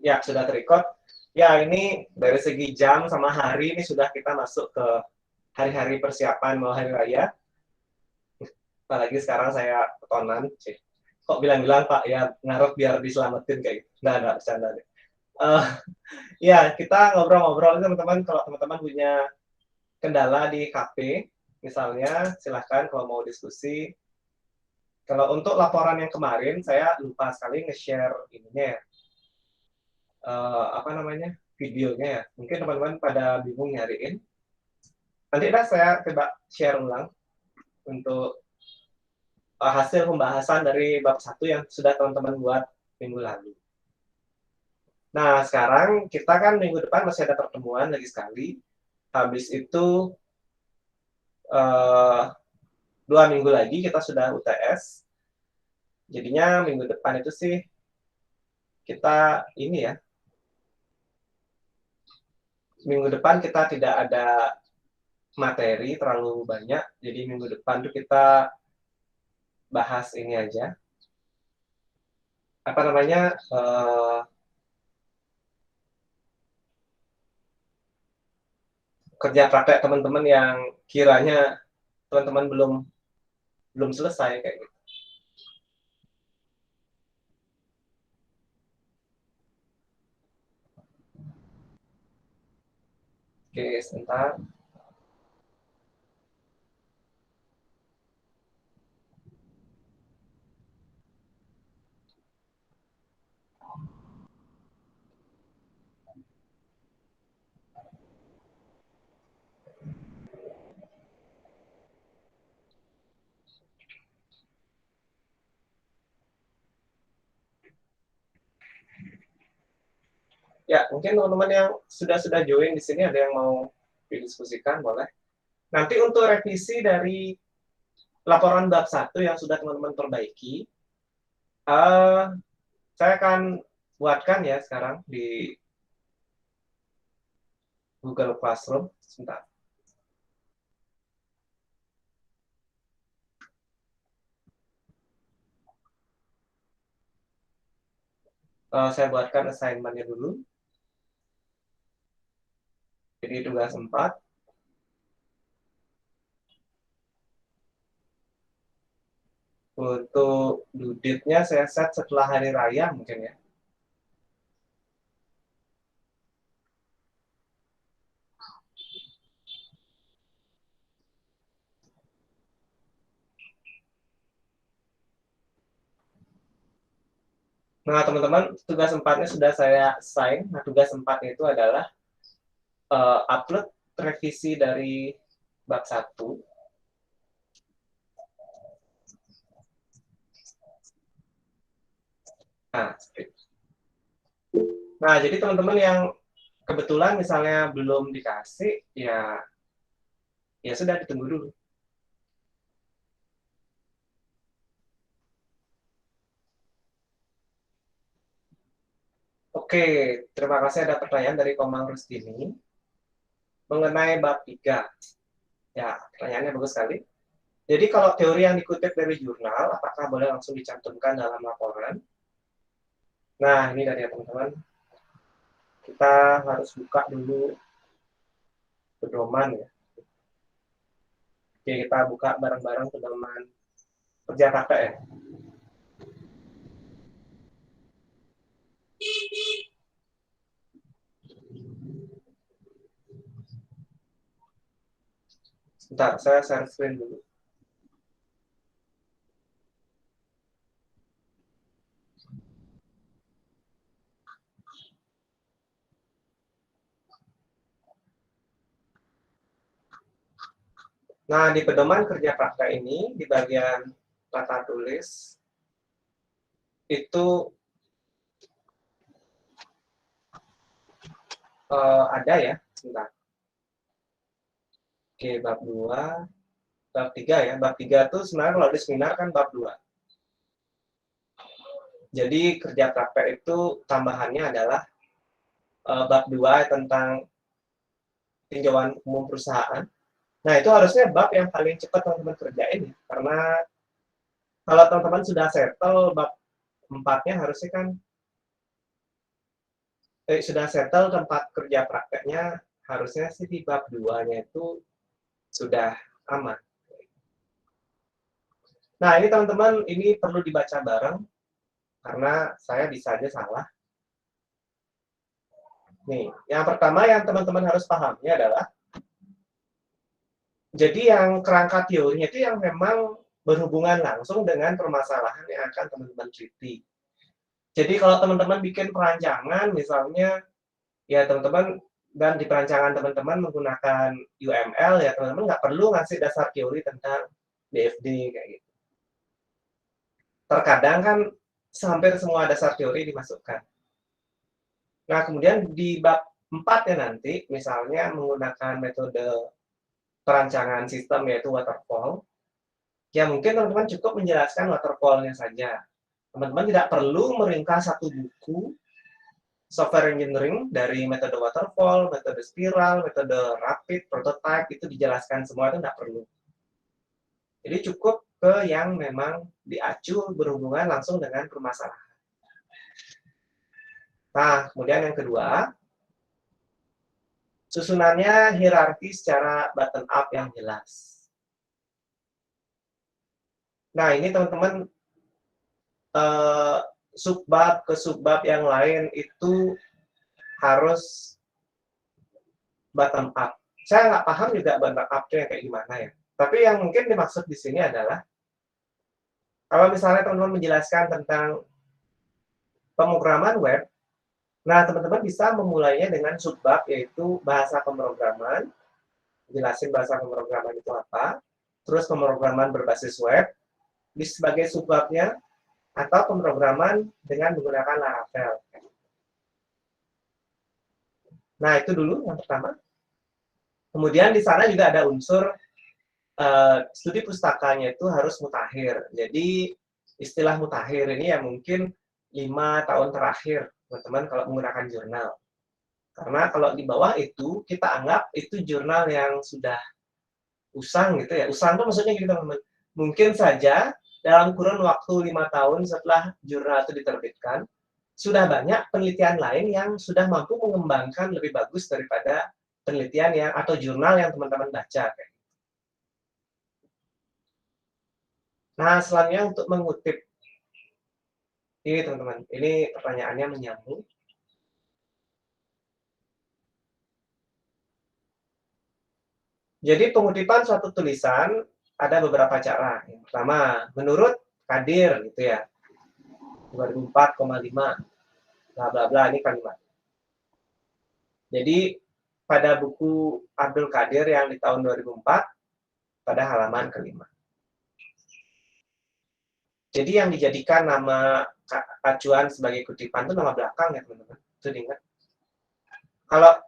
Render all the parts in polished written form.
Ya, sudah terrecord. Ya, ini dari segi jam sama hari ini sudah kita masuk ke hari-hari persiapan mau hari raya. Apalagi sekarang saya petonan. Kok bilang-bilang Pak, ya ngarep biar diselamatin kayak gitu. Nggak bercanda deh. Uh, ya, kita ngobrol-ngobrol teman-teman. Kalau teman-teman punya kendala di KP, misalnya silahkan kalau mau diskusi. Kalau untuk laporan yang kemarin, saya lupa sekali nge-share ininya ya, apa namanya, videonya ya. Mungkin teman-teman pada bingung nyariin. Nanti dah saya coba share ulang untuk hasil pembahasan dari bab 1 yang sudah teman-teman buat minggu lalu. Nah, sekarang kita kan minggu depan masih ada pertemuan lagi sekali. Habis itu 2 minggu lagi kita sudah UTS. Jadinya minggu depan itu sih kita ini ya, minggu depan kita tidak ada materi terlalu banyak. Jadi minggu depan tuh kita bahas ini aja. Apa namanya? Kerja praktek teman-teman yang kiranya teman-teman belum selesai kayak gitu. Oke, sebentar. Ya, mungkin teman-teman yang sudah join di sini ada yang mau didiskusikan, boleh. Nanti untuk revisi dari laporan bab 1 yang sudah teman-teman perbaiki, saya akan buatkan ya sekarang di Google Classroom. Sebentar. Saya buatkan assignment-nya dulu. Jadi tugas 4. Untuk due date-nya saya set setelah hari raya mungkin ya. Nah, teman-teman, tugas 4-nya sudah saya assign. Nah, tugas 4 itu adalah upload revisi dari bab 1. Nah, jadi teman-teman yang kebetulan misalnya belum dikasih, ya sudah ditunggu dulu. Oke, terima kasih ada pertanyaan dari Komang Rustini mengenai bab 3. Ya, pertanyaannya bagus sekali. Jadi kalau teori yang dikutip dari jurnal, apakah boleh langsung dicantumkan dalam laporan? Nah, ini dari teman-teman. Kita harus buka dulu pedoman ya. Oke, kita buka bareng-bareng pedoman kerja praktek ya. Sebentar, saya share screen dulu. Nah, di pedoman kerja praktek ini, di bagian tata tulis, itu ada ya, sebentar. Oke, bab 2, bab 3 ya. Bab 3 itu sebenarnya kalau di seminar kan bab 2. Jadi kerja praktek itu tambahannya adalah bab 2 tentang tinjauan umum perusahaan. Nah, itu harusnya bab yang paling cepat teman-teman kerjain ya. Karena kalau teman-teman sudah settle bab 4-nya harusnya kan sudah settle tempat kerja prakteknya, harusnya sih di bab 2-nya itu sudah aman. Nah, ini teman-teman, ini perlu dibaca bareng, karena saya bisa aja salah. Nih, yang pertama yang teman-teman harus pahami adalah, jadi yang kerangka teorinya itu yang memang berhubungan langsung dengan permasalahan yang akan teman-teman teliti. Jadi kalau teman-teman bikin perancangan, misalnya, ya teman-teman, dan di perancangan teman-teman menggunakan UML, ya teman-teman nggak perlu ngasih dasar teori tentang BFD kayak gitu. Terkadang kan hampir semua dasar teori dimasukkan. Nah, kemudian di bab 4 ya nanti, misalnya menggunakan metode perancangan sistem yaitu waterfall, ya mungkin teman-teman cukup menjelaskan waterfall-nya saja. Teman-teman tidak perlu meringkas satu buku software engineering dari metode waterfall, metode spiral, metode rapid, prototype, itu dijelaskan semua, itu tidak perlu. Jadi cukup ke yang memang diacu berhubungan langsung dengan permasalahan. Nah, kemudian yang kedua, susunannya hierarki secara bottom up yang jelas. Nah, ini teman-teman, subbab ke subbab yang lain itu harus bottom up. Saya nggak paham juga bottom up-nya kayak gimana ya. Tapi yang mungkin dimaksud di sini adalah, kalau misalnya teman-teman menjelaskan tentang pemrograman web, nah teman-teman bisa memulainya dengan subbab, yaitu bahasa pemrograman, jelasin bahasa pemrograman itu apa, terus pemrograman berbasis web, di sebagai subbabnya, atau pemrograman dengan menggunakan Laravel. Nah, itu dulu yang pertama. Kemudian di sana juga ada unsur studi pustakanya itu harus mutakhir. Jadi istilah mutakhir ini ya mungkin 5 tahun terakhir, teman-teman, kalau menggunakan jurnal. Karena kalau di bawah itu, kita anggap itu jurnal yang sudah usang gitu ya. Usang itu maksudnya gitu, teman-teman. Mungkin saja dalam kurun waktu 5 tahun setelah jurnal itu diterbitkan, sudah banyak penelitian lain yang sudah mampu mengembangkan lebih bagus daripada penelitian yang atau jurnal yang teman-teman baca. Nah, selanjutnya untuk mengutip ini, teman-teman, ini pertanyaannya menyambung. Jadi pengutipan suatu tulisan ada beberapa cara. Yang pertama, menurut Kadir gitu ya, 2004,5, bla bla bla, ini kalimat. Jadi pada buku Abdul Qadir yang di tahun 2004, pada halaman kelima. Jadi yang dijadikan nama acuan sebagai kutipan itu nama belakang ya, teman-teman. Itu diingat. Kalau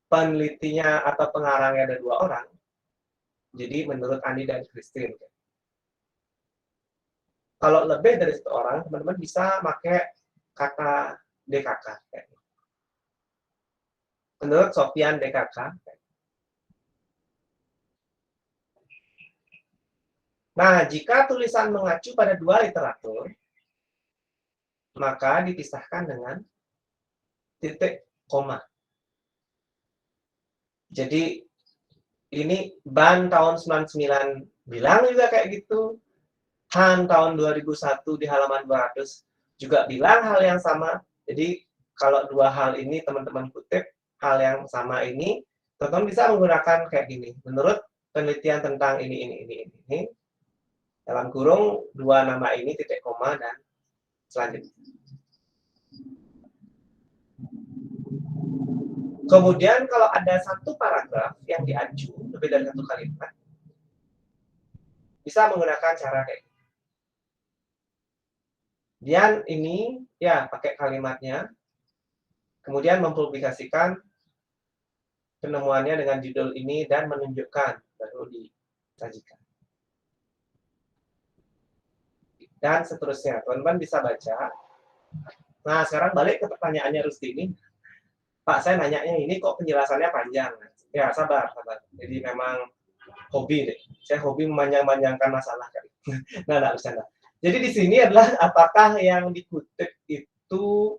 penelitinya atau pengarangnya ada 2 orang, jadi menurut Andi dan Christine. Kalau lebih dari 1 orang, teman-teman bisa pakai kata DKK. Menurut Sofyan DKK. Nah, jika tulisan mengacu pada 2 literatur, maka dipisahkan dengan titik koma. Jadi ini Ban tahun 99 bilang juga kayak gitu. Han tahun 2001 di halaman 200 juga bilang hal yang sama. Jadi kalau 2 hal ini teman-teman kutip hal yang sama ini, teman-teman bisa menggunakan kayak gini. Menurut penelitian tentang ini, dalam kurung 2 nama ini, titik koma, dan selanjutnya. Kemudian kalau ada 1 paragraf yang diacu, lebih dari 1 kalimat, bisa menggunakan cara kayak gini. Dan ini, ya pakai kalimatnya, kemudian mempublikasikan penemuannya dengan judul ini dan menunjukkan, baru disajikan. Dan seterusnya, teman-teman bisa baca. Nah, sekarang balik ke pertanyaannya Rusti ini. Pak, saya nanyanya ini kok penjelasannya panjang. Ya, sabar. Jadi memang hobi deh. Saya hobi memanjang-manjangkan masalah kali. Nah, enggak bercanda. Jadi di sini adalah apakah yang dikutip itu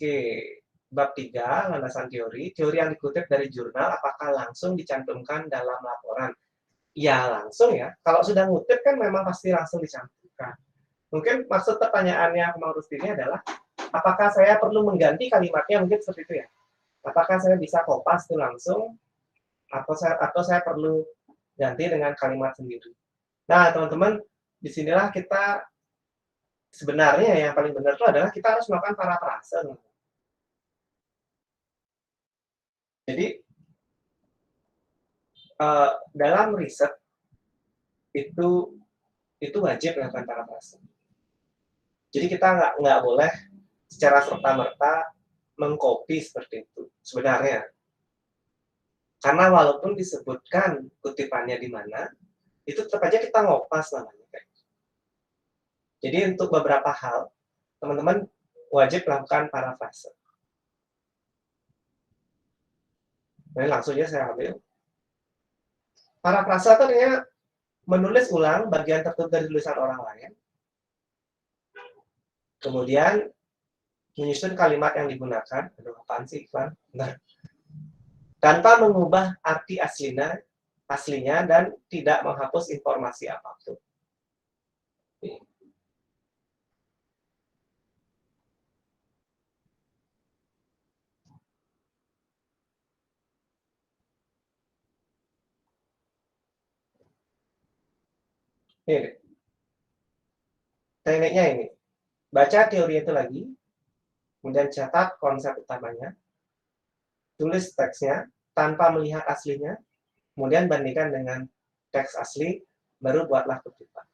Oke, bab 3, landasan teori. Teori yang dikutip dari jurnal, apakah langsung dicantumkan dalam laporan? Ya, langsung ya. Kalau sudah ngutip kan memang pasti langsung dicantumkan. Mungkin maksud pertanyaannya Bang Rustini adalah, apakah saya perlu mengganti kalimatnya, mungkin seperti itu ya. Apakah saya bisa kopas itu langsung, atau saya perlu ganti dengan kalimat sendiri. Nah, teman-teman, disinilah kita sebenarnya yang paling benar itu adalah kita harus melakukan parafrase. Jadi, dalam riset itu wajib melakukan parafrase. Jadi kita nggak boleh secara serta-merta mengcopy seperti itu sebenarnya. Karena walaupun disebutkan kutipannya di mana, itu tetap aja kita ngopas namanya. Jadi untuk beberapa hal, teman-teman wajib melakukan parafrase. Nah, langsung aja saya ambil. Parafrase itu artinya menulis ulang bagian tertentu dari tulisan orang lain, kemudian menyusun kalimat yang digunakan, aduh apaan sih Iklan? Nah, tanpa mengubah arti aslinya dan tidak menghapus informasi apapun. Ini, tekniknya ini. Baca teori itu lagi, kemudian catat konsep utamanya, tulis teksnya tanpa melihat aslinya, kemudian bandingkan dengan teks asli, baru buatlah kutipan.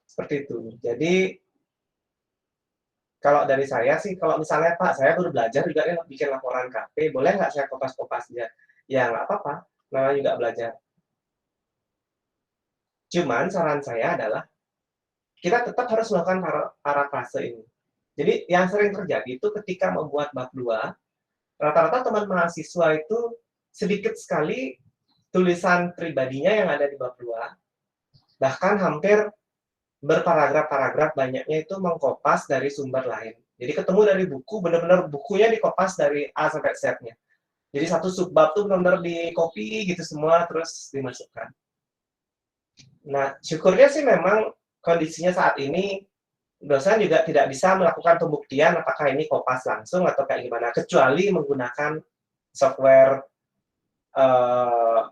Seperti itu. Jadi, kalau dari saya sih, kalau misalnya Pak, saya baru belajar juga nih bikin laporan KP, boleh nggak saya kopas-kopas aja? Ya nggak apa-apa, namanya juga belajar. Cuman saran saya adalah, kita tetap harus melakukan parafrase ini. Jadi yang sering terjadi itu ketika membuat bab 2, rata-rata teman mahasiswa itu sedikit sekali tulisan pribadinya yang ada di bab 2, bahkan hampir berparagraf-paragraf banyaknya itu mengkopas dari sumber lain. Jadi ketemu dari buku, benar-benar bukunya dikopas dari A sampai Z-nya. Jadi satu subbab tuh benar-benar di copy gitu semua, terus dimasukkan. Nah, syukurnya sih memang kondisinya saat ini, dosen juga tidak bisa melakukan pembuktian apakah ini kopas langsung atau kayak gimana, kecuali menggunakan software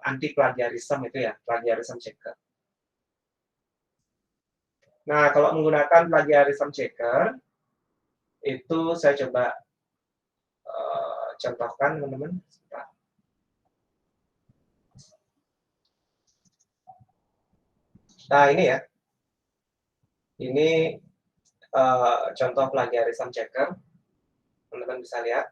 anti plagiarism itu ya, plagiarism checker. Nah, kalau menggunakan plagiarism checker, itu saya coba contohkan, teman-teman. Nah, ini ya. Ini contoh plagiarism checker. Teman-teman bisa lihat.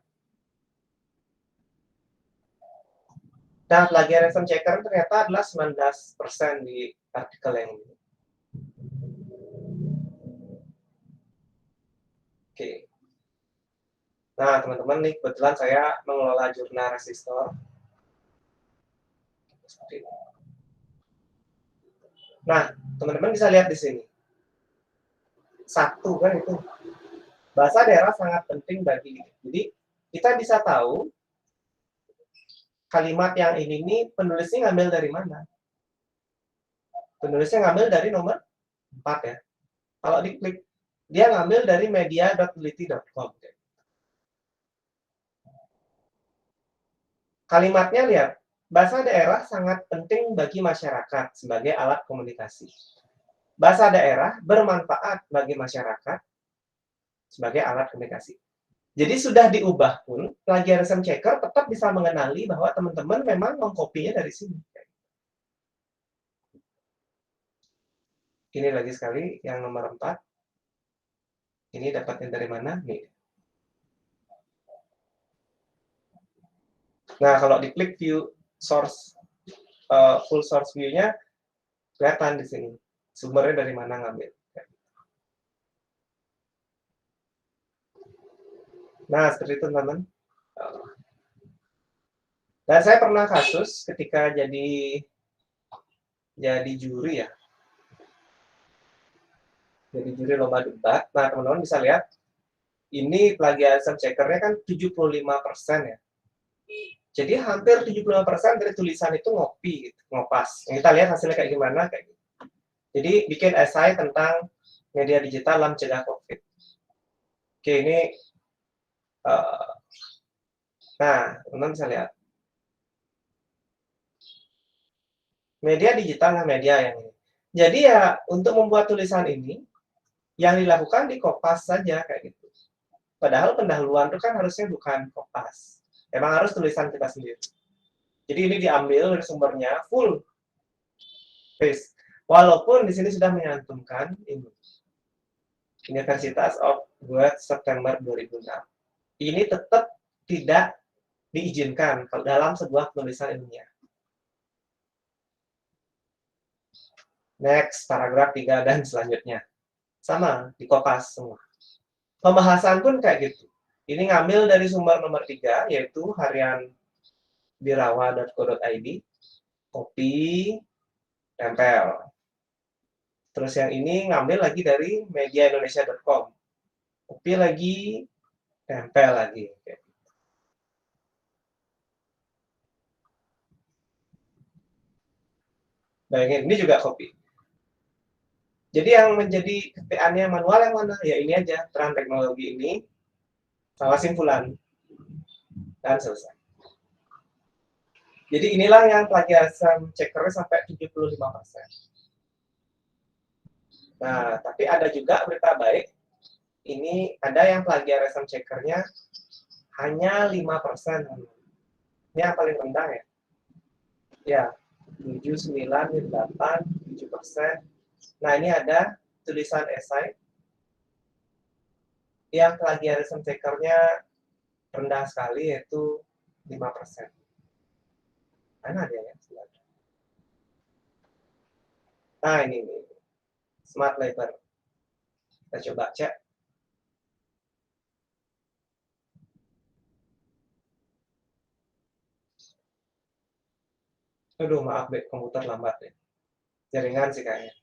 Nah, plagiarism checker ternyata adalah 19% di artikel yang ini. Oke. Nah, teman-teman, nih kebetulan saya mengelola jurnal resistor. Nah, teman-teman bisa lihat di sini. Satu kan itu. Bahasa daerah sangat penting bagi. Jadi, kita bisa tahu kalimat yang ini nih penulisnya ngambil dari mana. Penulisnya ngambil dari nomor 4 ya. Kalau diklik, dia ngambil dari media.teliti.com. Kalimatnya lihat, bahasa daerah sangat penting bagi masyarakat sebagai alat komunikasi. Bahasa daerah bermanfaat bagi masyarakat sebagai alat komunikasi. Jadi sudah diubah pun, plagiarism checker tetap bisa mengenali bahwa teman-teman memang mengkopinya dari sini. Ini lagi sekali, yang nomor 4. Ini dapatnya dari mana? Nih. Nah, kalau diklik view source, full source view-nya, kelihatan di sini. Sumbernya dari mana ngambil. Nah, seperti itu, teman-teman. Dan saya pernah kasus ketika jadi juri ya. jadi juri lomba debat. Nah, teman-teman bisa lihat, ini plagiarism checkernya kan 75% ya. Jadi hampir 75% dari tulisan itu ngopi, gitu, ngopas. Yang kita lihat hasilnya kayak gimana, kayak gitu. Jadi bikin esai tentang media digital dalam mencegah COVID. Oke, ini, nah, teman-teman bisa lihat. Media digital lah media yang ini. Jadi ya, untuk membuat tulisan ini, yang dilakukan di Kopas saja, kayak gitu. Padahal pendahuluan itu kan harusnya bukan Kopas. Emang harus tulisan kita sendiri. Jadi ini diambil dari sumbernya full paste. Walaupun di sini sudah menyantumkan ini Universitas of Buat September 2006. Ini tetap tidak diizinkan dalam sebuah penulisan ilmiah. Next, paragraf 3 dan selanjutnya. Sama, di Kopas semua. Pembahasan pun kayak gitu. Ini ngambil dari sumber nomor 3, yaitu harian birawa.co.id, copy, tempel. Terus yang ini ngambil lagi dari mediaindonesia.com, copy lagi, tempel lagi. Bayangin, ini juga copy. Jadi yang menjadi ketiannya manual yang mana? Ya ini aja, terang teknologi ini, sama simpulan, dan selesai. Jadi inilah yang plagiarism checkernya sampai 75%. Nah, tapi ada juga berita baik. Ini ada yang plagiarism checkernya hanya 5%. Ini yang paling rendah ya. Ya, 7, 9, 8, 7%. Nah, ini ada tulisan esai yang plagiarism checkernya rendah sekali, yaitu 5%. Mana dia ya? Nah, ini Smart Labor. Kita coba cek. Aduh, maaf, komputer lambat ya. Jaringan sih kayaknya.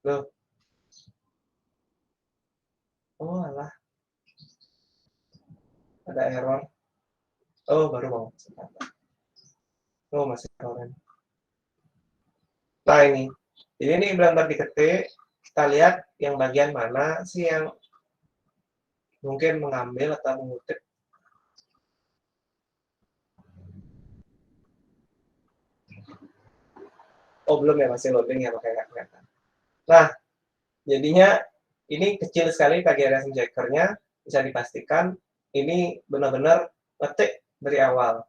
Loh, oh alah, ada error. Oh, baru mau. Oh, masih error. Nah, ini. Jadi ini benar-benar diketik. Kita lihat yang bagian mana sih yang mungkin mengambil atau mengutip. Oh, belum ya, masih loading ya, makanya nggak kelihatan. Nah, jadinya ini kecil sekali plagiarism checkernya, bisa dipastikan ini benar-benar ngetik dari awal.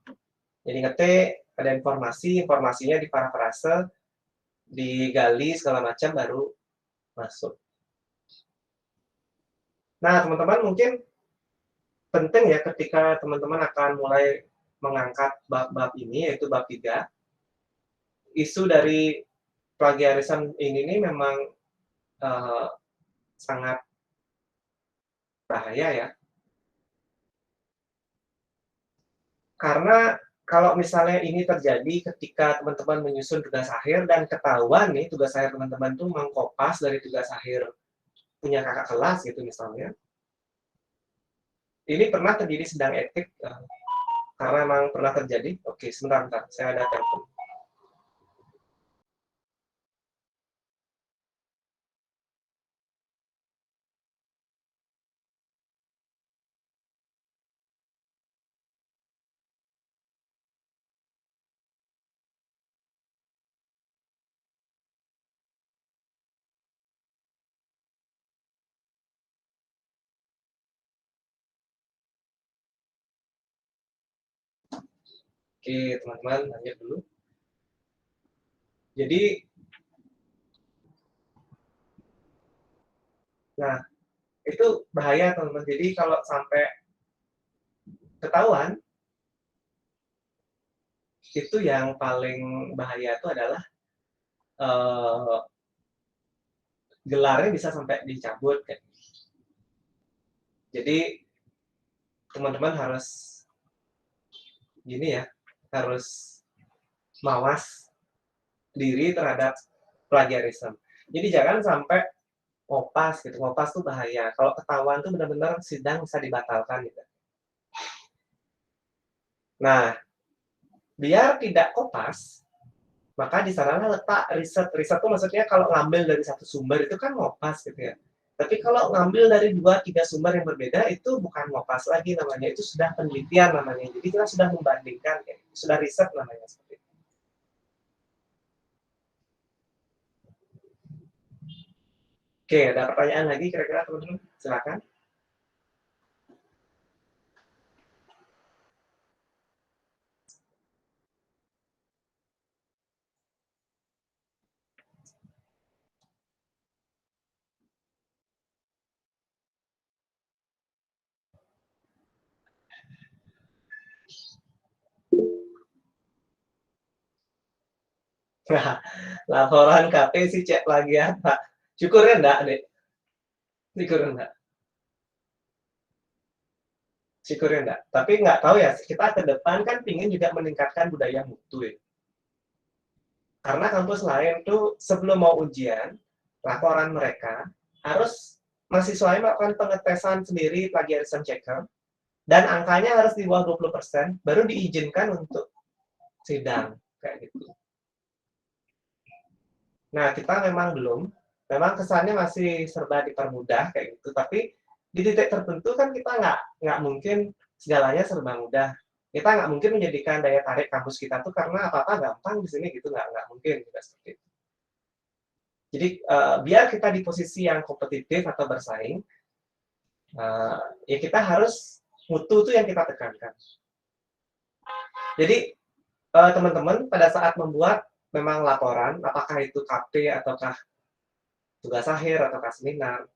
Jadi ngetik, ada informasi, informasinya diparafrase, digali segala macam baru masuk. Nah, teman-teman mungkin penting ya ketika teman-teman akan mulai mengangkat bab-bab ini, yaitu bab 3, isu dari plagiarism ini nih memang uh, sangat bahaya ya. Karena kalau misalnya ini terjadi ketika teman-teman menyusun tugas akhir dan ketahuan nih tugas akhir teman-teman tuh mengkopas dari tugas akhir punya kakak kelas gitu misalnya. Ini pernah terjadi sidang etik karena memang pernah terjadi. Oke, sebentar, saya ada telepon. Oke, teman-teman, lanjut dulu. Jadi, nah, itu bahaya, teman-teman. Jadi, kalau sampai ketahuan, itu yang paling bahaya itu adalah uh, gelarnya bisa sampai dicabut. Kan? Jadi, teman-teman harus gini ya, harus mawas diri terhadap plagiarisme. Jadi, jangan sampai ngopas gitu. Ngopas tuh bahaya. Kalau ketahuan tuh benar-benar sidang bisa dibatalkan gitu. Nah, biar tidak kopas, maka di sanalah letak riset. Riset itu maksudnya kalau ngambil dari satu sumber itu kan ngopas gitu ya. Tapi kalau ngambil dari 2-3 sumber yang berbeda itu bukan ngopas lagi namanya, itu sudah penelitian namanya. Jadi kita sudah membandingkan, ya. Sudah riset namanya seperti itu. Oke, ada pertanyaan lagi kira-kira teman-teman? Silakan. Nah, laporan KP sih cek plagiat, Pak. Syukurnya enggak, Dek. Syukurnya enggak. Syukurnya enggak. Tapi nggak tahu ya, kita ke depan kan pingin juga meningkatkan budaya mutu ya. Karena kampus lain tuh sebelum mau ujian, laporan mereka harus mahasiswanya melakukan pengetesan sendiri plagiarism checker dan angkanya harus di bawah 20% baru diizinkan untuk sidang kayak gitu. Nah, kita memang belum, memang kesannya masih serba dipermudah kayak gitu, tapi di titik tertentu kan kita nggak mungkin segalanya serba mudah. Kita nggak mungkin menjadikan daya tarik kampus kita tuh karena apa-apa gampang di sini gitu, nggak mungkin juga seperti itu. Jadi biar kita di posisi yang kompetitif atau bersaing, ya kita harus mutu itu yang kita tekankan. Jadi teman-teman pada saat membuat memang laporan, apakah itu KP ataukah tugas akhir ataukah seminar,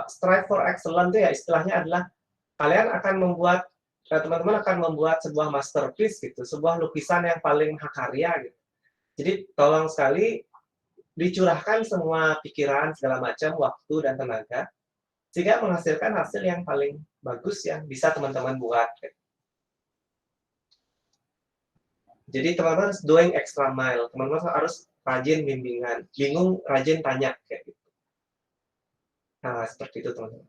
strive for excellence itu ya istilahnya adalah kalian akan membuat teman-teman akan membuat sebuah masterpiece gitu, sebuah lukisan yang paling mahakarya gitu. Jadi tolong sekali dicurahkan semua pikiran segala macam, waktu dan tenaga sehingga menghasilkan hasil yang paling bagus yang bisa teman-teman buat. Jadi teman-teman harus doing extra mile, teman-teman harus rajin bimbingan, bingung rajin tanya kayak gitu. Nah seperti itu teman-teman.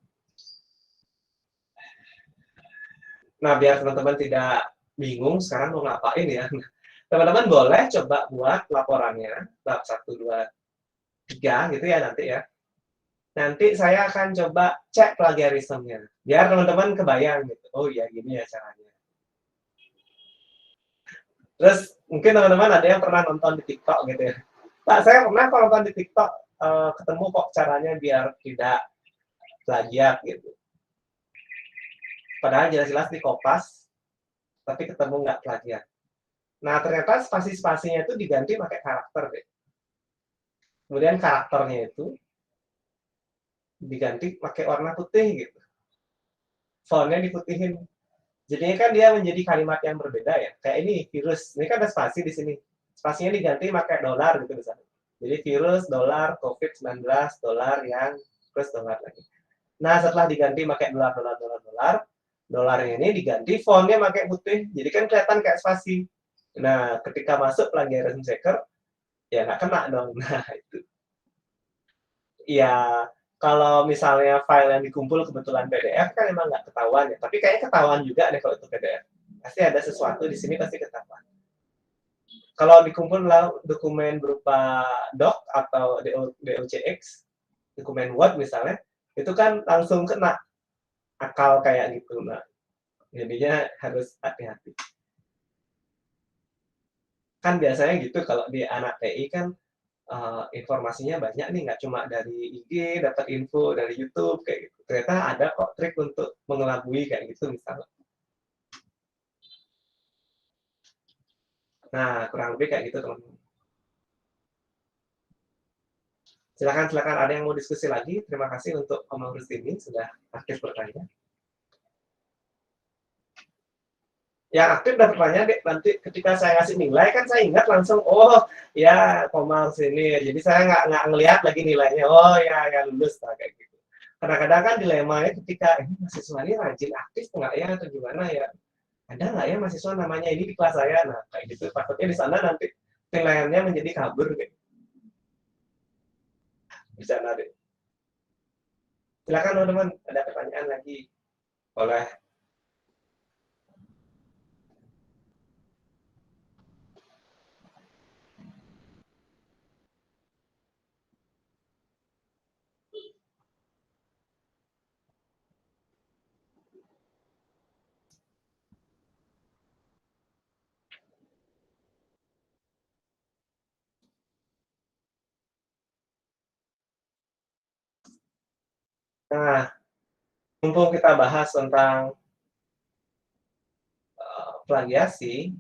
Nah biar teman-teman tidak bingung sekarang mau ngapain ya, teman-teman boleh coba buat laporannya bab 1, 2, 3 gitu ya nanti ya. Nanti saya akan coba cek plagiarismenya biar teman-teman kebayang gitu. Oh iya gini ya caranya. Terus mungkin teman-teman ada yang pernah nonton di TikTok gitu ya. Pak, saya pernah kalau nonton di TikTok ketemu kok caranya biar tidak plagiat gitu. Padahal jelas-jelas di Kopas, tapi ketemu nggak plagiat. Nah, ternyata spasi-spasinya itu diganti pakai karakter deh. Kemudian karakternya itu diganti pakai warna putih gitu. Fontnya diputihin. Jadinya kan dia menjadi kalimat yang berbeda ya. Kayak ini virus. Ini kan ada spasi di sini. Spasinya diganti pakai dolar gitu misalnya. Jadi virus, dolar, COVID-19, dolar yang terus dolar lagi. Nah, setelah diganti pakai dolar, dolar, dolar, dolar, dolarnya ini diganti fontnya pakai putih. Jadi kan kelihatan kayak spasi. Nah, ketika masuk plagiarism checker, ya nggak kena dong. Nah, itu. Ya, kalau misalnya file yang dikumpul kebetulan PDF kan emang nggak ketahuan ya. Tapi kayaknya ketahuan juga deh kalau itu PDF. Pasti ada sesuatu di sini pasti ketahuan. Kalau dikumpul dalam dokumen berupa doc atau DOCX, dokumen Word misalnya, itu kan langsung kena akal kayak gitu. Nah, jadinya harus hati-hati. Kan biasanya gitu kalau di anak TI kan informasinya banyak nih, nggak cuma dari IG dapat info dari YouTube kayak gitu. Ternyata ada kok trik untuk mengelabui kayak gitu misalnya. Nah, kurang lebih kayak gitu teman-teman. Silakan silakan ada yang mau diskusi lagi. Terima kasih untuk Om Rustini sudah aktif bertanya. Yang aktif dan bertanya deh, nanti ketika saya kasih nilai kan saya ingat langsung oh ya Komang sini, jadi saya nggak ngelihat lagi nilainya, oh ya lulus lah kayak gitu. Kadang-kadang kan dilemanya ketika ini mahasiswa ini rajin aktif nggak ya atau gimana ya, ada nggak ya mahasiswa namanya ini di kelas saya, nah kayak gitu takutnya di sana nanti penilaiannya menjadi kabur kayak bisa nanti. Silakan teman-teman, ada pertanyaan lagi. Boleh. Nah, mumpung kita bahas tentang plagiasi,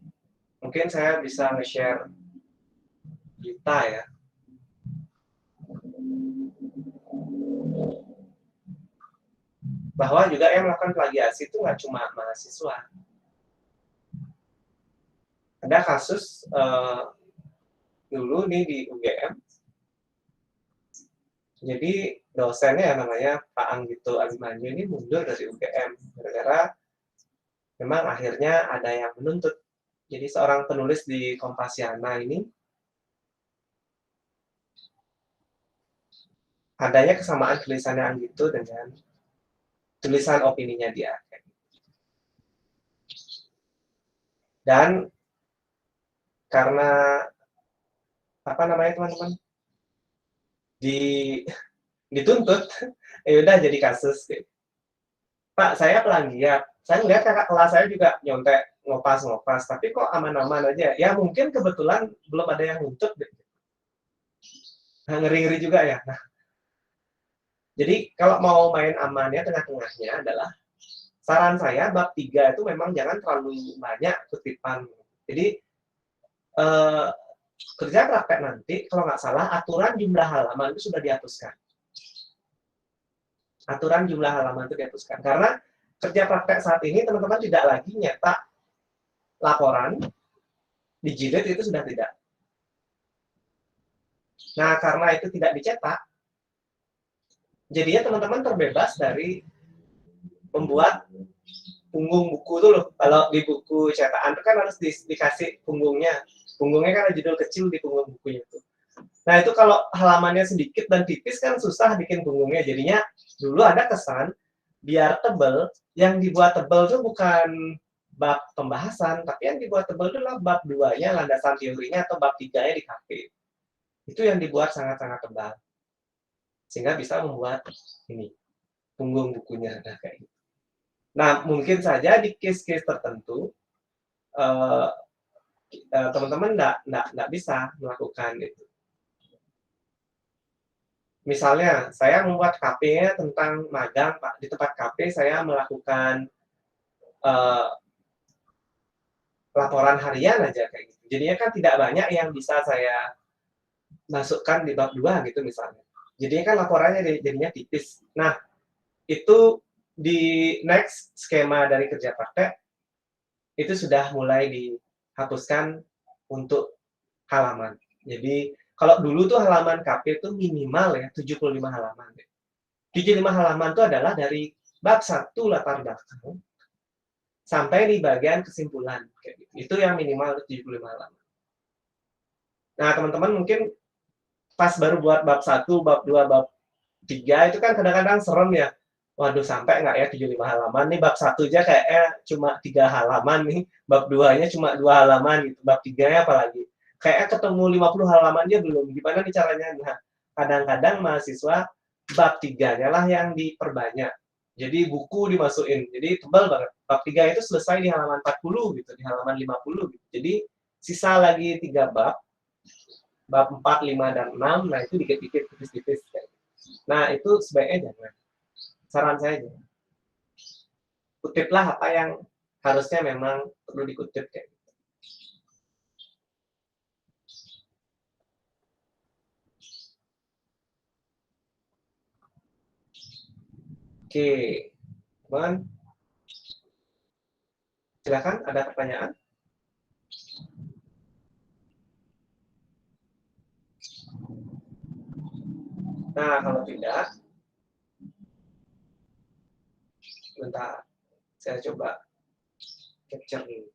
mungkin saya bisa nge-share berita ya. Bahwa juga yang melakukan plagiasi itu nggak cuma mahasiswa. Ada kasus dulu nih di UGM. Jadi dosennya namanya Pak Anggito Abimanyu ini mundur dari UGM gara-gara memang akhirnya ada yang menuntut. Jadi seorang penulis di Kompasiana ini adanya kesamaan tulisannya Anggito dengan tulisan opininya dia. Dan karena apa namanya teman-teman di dituntut, ya udah jadi kasus. Pak, saya plagiat. Saya ngeliat kakak kelas saya juga nyontek ngopas-ngopas, tapi kok aman-aman aja. Ya mungkin kebetulan belum ada yang nuntut. Nah, ngeri-ngeri juga ya. Nah, jadi kalau mau main amannya tengah-tengahnya adalah saran saya bab 3 itu memang jangan terlalu banyak kutipan. Jadi eh, kerja praktek nanti kalau nggak salah aturan jumlah halaman itu sudah dihapuskan. Aturan jumlah halaman itu dihapuskan karena kerja praktek saat ini teman-teman tidak lagi nyetak laporan di jilid itu sudah tidak. Nah, karena itu tidak dicetak, jadinya teman-teman terbebas dari membuat punggung buku tuh loh. Kalau di buku cetakan itu kan harus dikasih punggungnya. Punggungnya kan ada judul kecil di punggung bukunya itu. Nah, itu kalau halamannya sedikit dan tipis kan susah bikin punggungnya. Jadinya dulu ada kesan biar tebel, yang dibuat tebel itu bukan bab pembahasan, tapi yang dibuat tebel itu adalah bab 2-nya, landasan teorinya, atau bab 3-nya di KP. Itu yang dibuat sangat-sangat tebal. Sehingga bisa membuat ini, punggung bukunya. Nah, kayak gitu. Nah, mungkin saja di case-case tertentu, teman-teman nggak bisa melakukan itu. Misalnya, saya membuat KP-nya tentang magang, Pak. Di tempat KP saya melakukan uh, laporan harian aja kayak gitu. Jadinya kan tidak banyak yang bisa saya masukkan di bab 2 gitu misalnya. Jadinya kan laporannya jadinya tipis. Nah, itu di next skema dari kerja praktek itu sudah mulai dihapuskan untuk halaman. Jadi kalau dulu tuh halaman KP itu minimal ya 75 halaman. 75 halaman itu adalah dari bab 1 latar belakang sampai di bagian kesimpulan. Itu yang minimal 75 halaman. Nah, teman-teman mungkin pas baru buat bab 1, bab 2, bab 3 itu kan kadang-kadang serem ya. Waduh, sampai nggak ya 75 halaman nih, bab 1 aja kayaknya cuma 3 halaman nih, bab 2-nya cuma 2 halaman gitu, bab 3-nya apalagi. Kayaknya ketemu 50 halaman dia belum. Gimana nih caranya? Nah, kadang-kadang mahasiswa bab 3-nya lah yang diperbanyak. Jadi buku dimasukin. Jadi tebal banget. Bab 3 itu selesai di halaman 40 gitu, di halaman 50 gitu. Jadi sisa lagi 3 bab, bab 4, 5, dan 6, nah itu dikit-dikit, tipis-tipis. Nah, itu sebaiknya jangan. Saran saya jangan. Kutiplah apa yang harusnya memang perlu dikutip kayak gitu. Oke, teman, silakan ada pertanyaan. Nah, kalau tidak, bentar, saya coba capture dulu.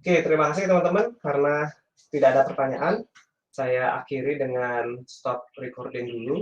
Oke, terima kasih teman-teman. Karena tidak ada pertanyaan, saya akhiri dengan stop recording dulu.